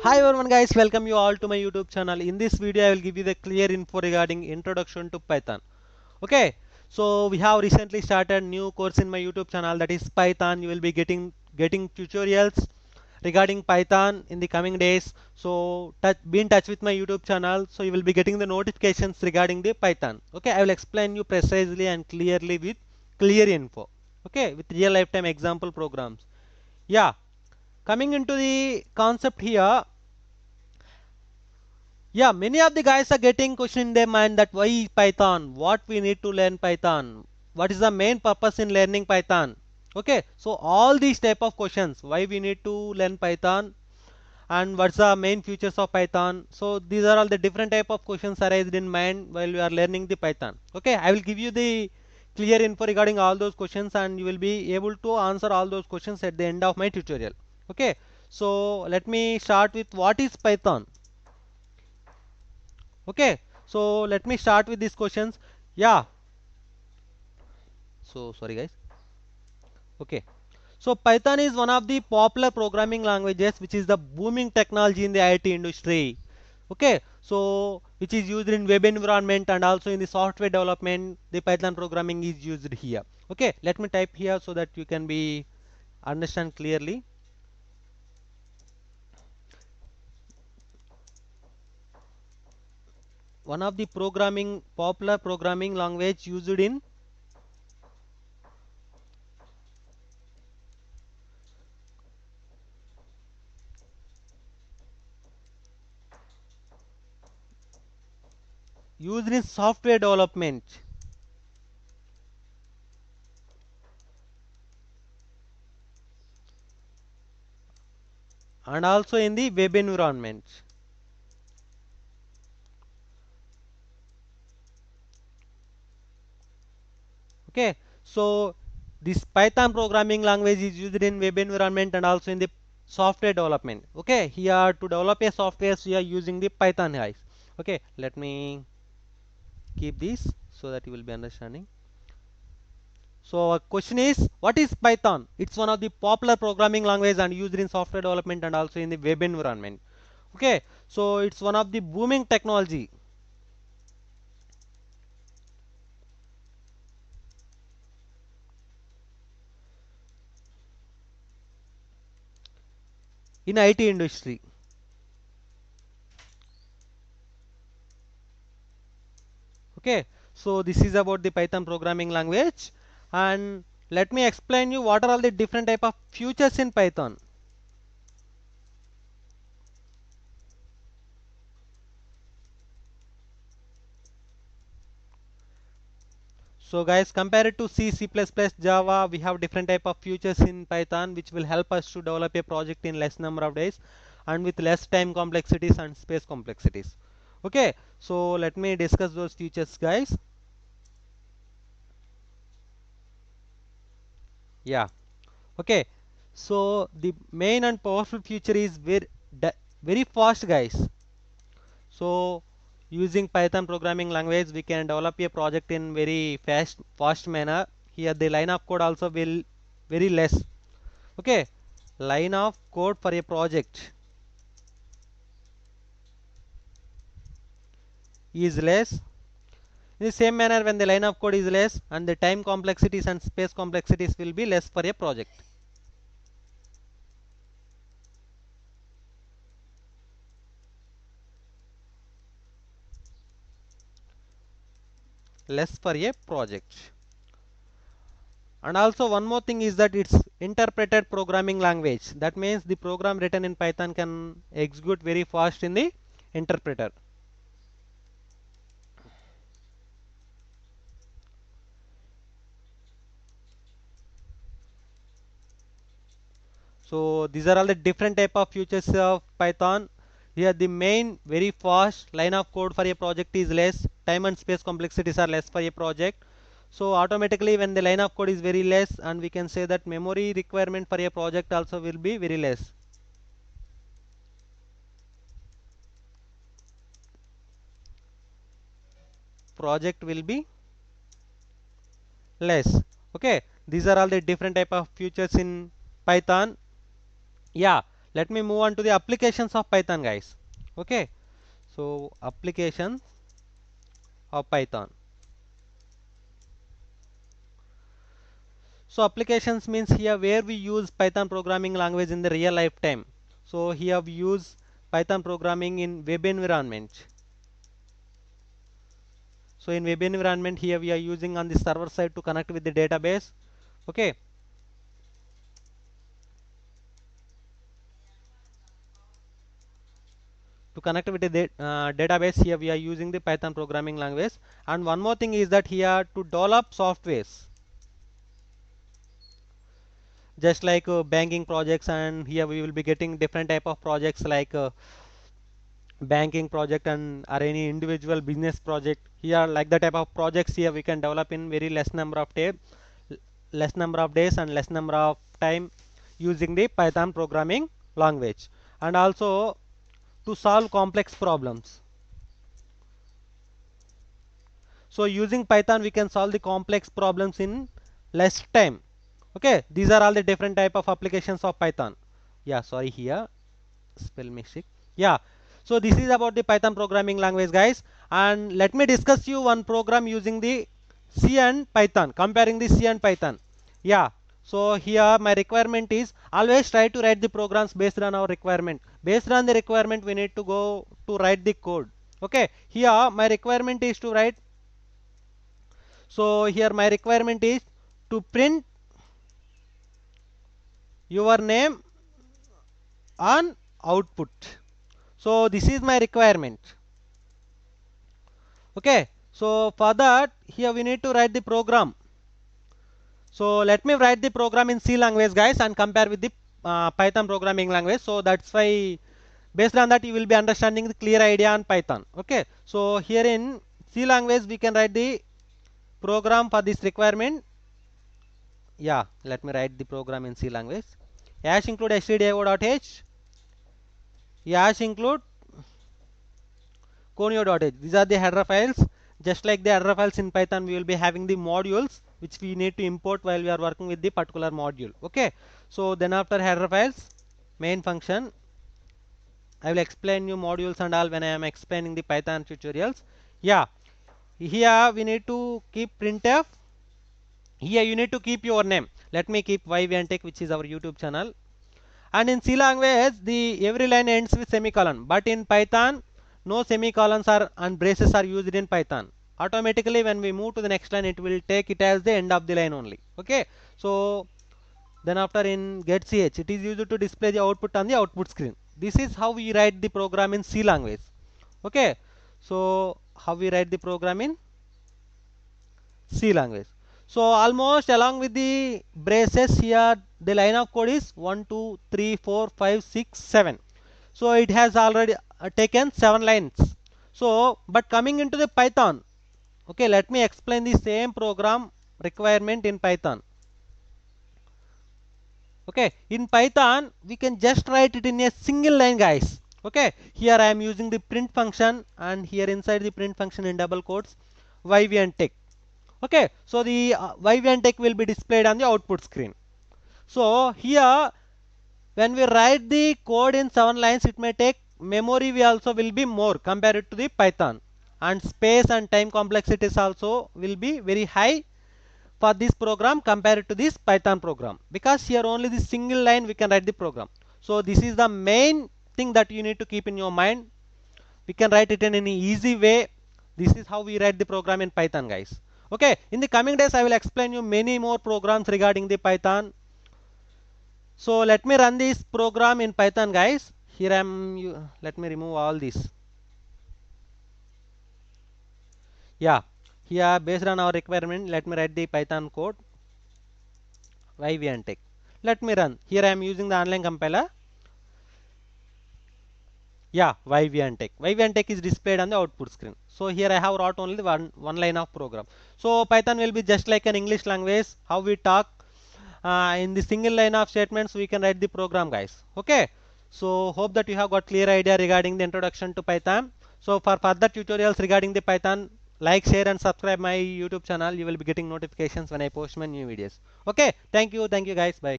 Hi everyone guys, welcome you all to my YouTube channel. In this video I will give you the clear info regarding introduction to Python. Okay, so we have recently started new course in my YouTube channel, that is Python. You will be getting tutorials regarding Python in the coming days. So be in touch with my YouTube channel, so you will be getting the notifications regarding the Python. Okay, I will explain you precisely and clearly with clear info. Okay, with real lifetime example programs. Yeah, coming into the concept here. Yeah, many of the guys are getting question in their mind that why Python? What we need to learn Python? What is the main purpose in learning Python? Okay, so all these type of questions, why we need to learn Python and what's the main features of Python? So these are all the different type of questions arised in mind while we are learning the Python. Okay, I will give you the clear info regarding all those questions and you will be able to answer all those questions at the end of my tutorial. Okay, so let me start with what is Python. Okay, so let me start with these questions. Yeah, so sorry guys. Okay, so Python is one of the popular programming languages which is the booming technology in the IT industry. Okay, so which is used in web environment and also in the software development. The Python programming is used here. Okay, let me type here so that you can be understand clearly. One of the popular programming language used in software development and also in the web environment. Okay, so this Python programming language is used in web environment and also in the software development. Okay, here to develop a software we are using the Python guys. Okay, let me keep this so that you will be understanding. So our question is, what is Python? It's one of the popular programming language and used in software development and also in the web environment. Okay, so it's one of the booming technology in IT industry. Okay, so this is about the Python programming language, and let me explain you what are all the different type of features in Python. So guys, compared to C, C++, Java, we have different type of features in Python which will help us to develop a project in less number of days and with less time complexities and space complexities. Okay, so let me discuss those features guys. Yeah, okay, so the main and powerful feature is very fast guys. So using Python programming language, we can develop a project in very fast manner. Here the line of code also will very less. Okay, line of code for a project is less. In the same manner, when the line of code is less and the time complexities and space complexities will be less for a project. Less for a project. And also one more thing is that it's interpreted programming language. That means the program written in Python can execute very fast in the interpreter. So these are all the different type of features of Python. Here the main very fast line of code for a project is less. Time and space complexities are less for a project. So automatically when the line of code is very less, and we can say that memory requirement for a project also will be very less. Project will be less. Okay, these are all the different type of features in Python. Yeah, let me move on to the applications of Python, guys. Okay, so applications of Python. So applications means here where we use Python programming language in the real lifetime. So here we use Python programming in web environment. So in web environment, here we are using on the server side to connect with the database. Okay. To connect with the database, here we are using the Python programming language. And one more thing is that here to develop softwares, just like banking projects, and here we will be getting different type of projects like banking project and or any individual business project. Here like the type of projects here we can develop in very less number of days and less number of time using the Python programming language. And also to solve complex problems. So using Python we can solve the complex problems in less time. Okay, these are all the different type of applications of Python. Yeah, sorry, here spell mistake. Yeah, so this is about the Python programming language, guys. And let me discuss you one program using the C and Python, comparing the C and Python. Yeah, so here my requirement is always try to write the programs based on our requirement. Based on the requirement we need to go to write the code. Okay, here my requirement is to write. So here my requirement is to print your name on output. So this is my requirement. Okay, so for that here we need to write the program. So let me write the program in C language, guys, and compare with the Python programming language. So that's why based on that you will be understanding the clear idea on Python. Okay, so here in C language we can write the program for this requirement. Yeah, let me write the program in C language. Hash include stdio.h, hash include conio.h. These are the header files. Just like the header files in Python, we will be having the modules which we need to import while we are working with the particular module. Okay, so then after header files, main function, I will explain you modules and all when I am explaining the Python tutorials. Yeah, here we need to keep printf. Here you need to keep your name. Let me keep YVNTech, which is our YouTube channel. And in C language, the every line ends with semicolon. But in Python, no semicolons are and braces are used in Python. Automatically, when we move to the next line, it will take it as the end of the line only. Okay. So then after in getch, it is used to display the output on the output screen. This is how we write the program in C language. Okay. So how we write the program in C language. So almost along with the braces here, the line of code is 1, 2, 3, 4, 5, 6, 7. So it has already taken 7 lines. So, but coming into the Python, okay, let me explain the same program requirement in Python. Okay, in Python, we can just write it in a single line, guys. Okay, here I am using the print function, and here inside the print function in double quotes, YVNTech. Okay, so the YVNTech will be displayed on the output screen. So here when we write the code in 7 lines, it may take memory we also will be more compared to the Python, and space and time complexities also will be very high for this program compared to this Python program, because here only the single line we can write the program. So this is the main thing that you need to keep in your mind. We can write it in an easy way. This is how we write the program in Python, guys. Okay, in the coming days I will explain you many more programs regarding the Python. So let me run this program in Python, guys. Here let me remove all this. Yeah, here based on our requirement, let me write the Python code. YVNTech. Let me run. Here I am using the online compiler. Yeah, YVNTech. YVNTech is displayed on the output screen. So here I have wrote only one line of program. So Python will be just like an English language. How we talk in the single line of statements, we can write the program, guys. Okay. So hope that you have got clear idea regarding the introduction to Python. So for further tutorials regarding the Python, like, share and subscribe my YouTube channel. You will be getting notifications when I post my new videos. Okay. Thank you. Thank you, guys. Bye.